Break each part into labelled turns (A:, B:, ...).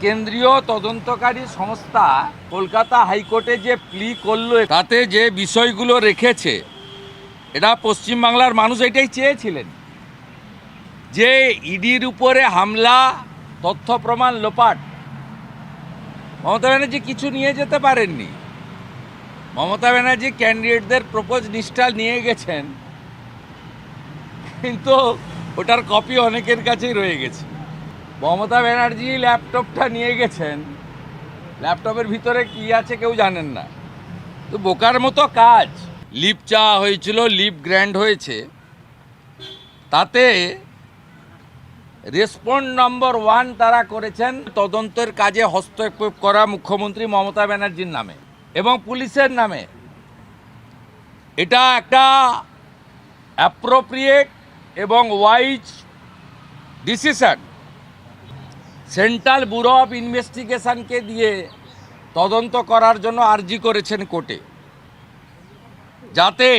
A: কেন্দ্রীয় তদন্তকারী সংস্থা কলকাতা হাইকোর্টে যে প্লি করলো তাতে যে বিষয়গুলো রেখেছে এটা পশ্চিমবাংলার মানুষ এটাই চেয়েছিলেন, যে ইডির উপরে হামলা, তথ্য প্রমাণ লোপাট। মমতা ব্যানার্জি কিছু নিয়ে যেতে পারেননি। মমতা ব্যানার্জি ক্যান্ডিডেটদের প্রপোজ লিস্টটা নিয়ে গেছেন, কিন্তু ওটার কপি অনেকের কাছেই রয়ে গেছে। মমতা ব্যানার্জি ল্যাপটপটা নিয়ে গেছেন, ল্যাপটপের ভিতরে কি আছে কেউ জানেন না। তো বোকার মতো কাজ। লিভ চাওয়া হয়েছিল, লিভ গ্র্যান্ড হয়েছে, তাতে রেসপন্ড নম্বর 1 তারা করেছেন তদন্তের কাজে হস্তক্ষেপ করা মুখ্যমন্ত্রী মমতা ব্যানার্জির নামে এবং পুলিশের নামে। এটা একটা অ্যাপ্রোপ্রিয়েট এবং wise decision. Central bureau of ইনভেস্টিগেশনকে দিয়ে তদন্ত করার জন্য আর্জি করেছেন কোর্টে, যাতে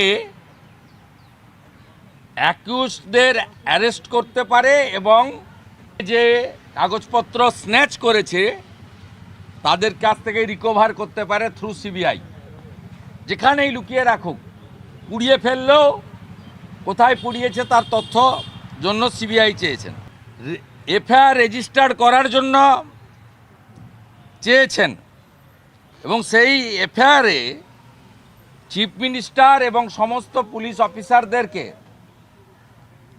A: অ্যাকিউজদের অ্যারেস্ট করতে পারে এবং যে কাগজপত্র স্ন্যাচ করেছে তাদের কাছ থেকে রিকভার করতে পারে থ্রু সিবিআই। যেখানেই লুকিয়ে রাখুক, পুড়িয়ে ফেললেও কোথায় পুড়িয়েছে তার তথ্য জন্য সিবিআই চেয়েছেন। এফআইআর রেজিস্টার্ড করার জন্য চেয়েছেন এবং সেই এফআইআরে চিফ মিনিস্টার এবং সমস্ত পুলিশ অফিসারদেরকে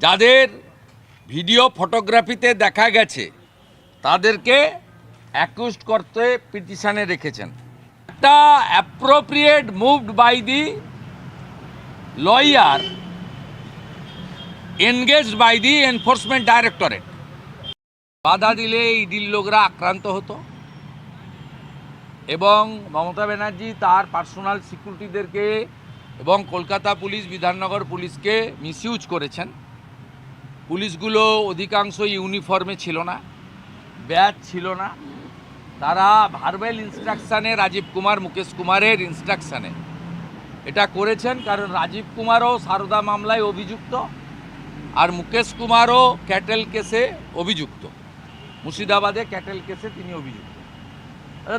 A: যাদের ভিডিও ফটোগ্রাফিতে দেখা গেছে তাদেরকে অ্যাকিউজড করতে পিটিশনে রেখেছেন। একটা appropriate moved by the lawyer engaged by the enforcement directorate. বাধা দিলে ইডির লোকরা আক্রান্ত হতো এবং মমতা ব্যানার্জি তার পার্সোনাল সিকিউরিটিদেরকে এবং কলকাতা পুলিশ, বিধাননগর পুলিশকে মিসইউজ করেছেন। পুলিশগুলো অধিকাংশ ইউনিফর্মে ছিল না, ব্যাচ ছিল না। তারা ভার্বাল ইনস্ট্রাকশানে, রাজীব কুমার, মুকেশ কুমারের ইনস্ট্রাকশানে এটা করেছেন, কারণ রাজীব কুমারও সারদা মামলায় অভিযুক্ত আর মুকেশ কুমারও ক্যাটেল কেসে অভিযুক্ত। মুর্শিদাবাদে ক্যাটেল কেসে তিনি অভিযুক্ত।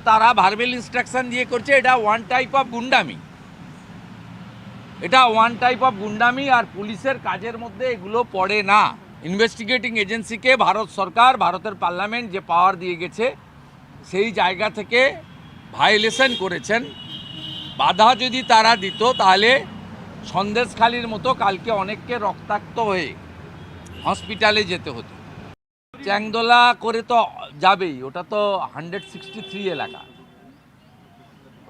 A: তারা ভার্বাল ইনস্ট্রাকশন দিয়ে করছে। এটা ওয়ান টাইপ অফ গুন্ডামি, এটা ওয়ান টাইপ অফ গুন্ডামি। আর পুলিশের কাজের মধ্যে এগুলো পড়ে না। ইনভেস্টিগেটিং এজেন্সিকে ভারত সরকার, ভারতের পার্লামেন্ট যে পাওয়ার দিয়ে গেছে, সেই জায়গা থেকে ভায়োলেশন করেছেন। বাধা যদি তারা দিত তাহলে সন্দেশখালির মতো কালকে অনেককে রক্তাক্ত হয়ে হসপিটালে যেতে হতো। চ্যাংদোলা করে তো যাবেই, ওটা তো 163 এলাকা,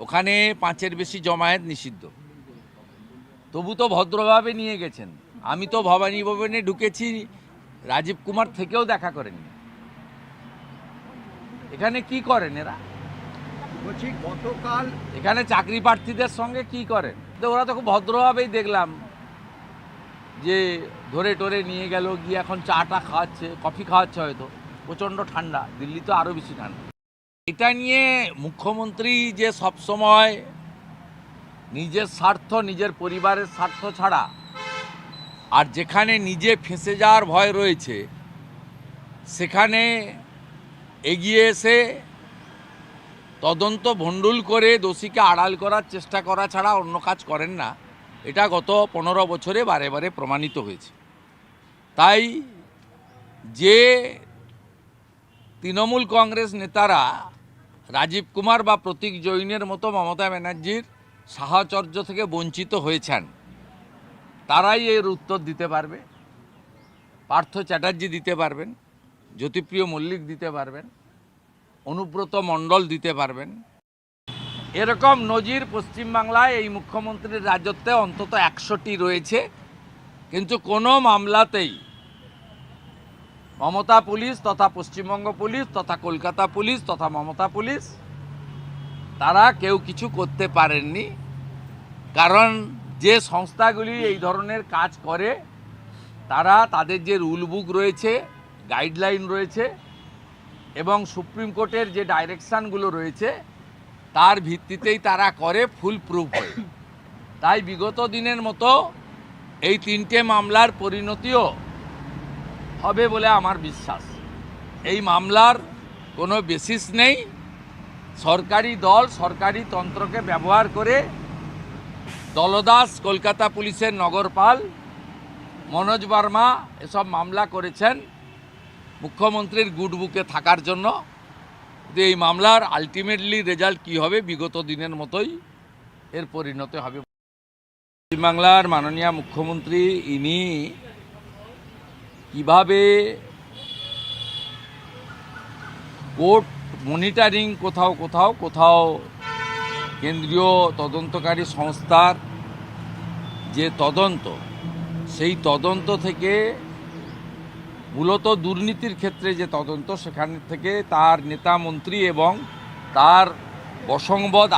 A: ওখানে 5-এর বেশি জমায়েত নিষিদ্ধ। তবু তো ভদ্রভাবে নিয়ে গেছেন। আমি তো ভবানী ভবনে ঢুকেছি, রাজীব কুমার থেকেও দেখা করেননি। এখানে কি করেন এরা?
B: বলছি গতকাল
A: এখানে চাকরি প্রার্থীদের সঙ্গে কি করেন? ওরা তো খুব ভদ্রভাবেই দেখলাম যে ধরে টরে নিয়ে গেল, গিয়ে এখন চাটা খাওয়াচ্ছে, কফি খাওয়াচ্ছে, হয়তো প্রচণ্ড ঠান্ডা, দিল্লি তো আরও বেশি ঠান্ডা। এটা নিয়ে মুখ্যমন্ত্রী যে সবসময় নিজের স্বার্থ, নিজের পরিবারের স্বার্থ ছাড়া আর যেখানে নিজে ফেঁসে যাওয়ার ভয় রয়েছে সেখানে এগিয়ে এসে তদন্ত ভণ্ডুল করে দোষীকে আড়াল করার চেষ্টা করা ছাড়া অন্য কাজ করেন না। এটা গত 15 বছরে বারে বারে প্রমাণিত হয়েছে। তাই যে তৃণমূল কংগ্রেস নেতারা রাজীব কুমার বা প্রতীক জৈনের মতো মমতা ব্যানার্জির সাহচর্য থেকে বঞ্চিত হয়েছেন, তারাই এর উত্তর দিতে পারবে। পার্থ চ্যাটার্জি দিতে পারবেন, জ্যোতিপ্রিয় মল্লিক দিতে পারবেন, অনুব্রত মণ্ডল দিতে পারবেন। এরকম নজির পশ্চিমবাংলায় এই মুখ্যমন্ত্রীর রাজত্বে অন্তত 100টি রয়েছে, কিন্তু কোনো মামলাতেই মমতা পুলিশ তথা পশ্চিমবঙ্গ পুলিশ তথা কলকাতা পুলিশ তথা মমতা পুলিশ তারা কেউ কিছু করতে পারেননি। কারণ যে সংস্থাগুলি এই ধরনের কাজ করে তারা তাদের যে রুল বুক রয়েছে, গাইডলাইন রয়েছে এবং সুপ্রিম কোর্টের যে ডাইরেকশানগুলো রয়েছে তার ভিত্তিতেই তারা করে, ফুল প্রুফ হয়ে। তাই বিগত দিনের মতো এই 3টে মামলার পরিণতিও হবে বলে আমার বিশ্বাস। এই মামলার কোনো বেসিস নেই। সরকারি দল সরকারি তন্ত্রকে ব্যবহার করে দলদাস কলকাতা পুলিশের নগরপাল মনোজ বর্মা এসব মামলা করেছেন মুখ্যমন্ত্রীর গুড বুকে থাকার জন্য। কিন্তু এই মামলার আলটিমেটলি রেজাল্ট কী হবে, বিগত দিনের মতোই এর পরিণতি হবে। পশ্চিমবাংলার মাননীয় মুখ্যমন্ত্রী ইনি কিভাবে কোর্ট মনিটরিং কোথাও কোথাও কোথাও কেন্দ্রীয় তদন্তকারী সংস্থার যে তদন্ত, সেই তদন্ত থেকে মূলত দুর্নীতির ক্ষেত্রে যে তদন্ত, সেখান থেকে তার নেতা মন্ত্রী এবং তার বশংবদ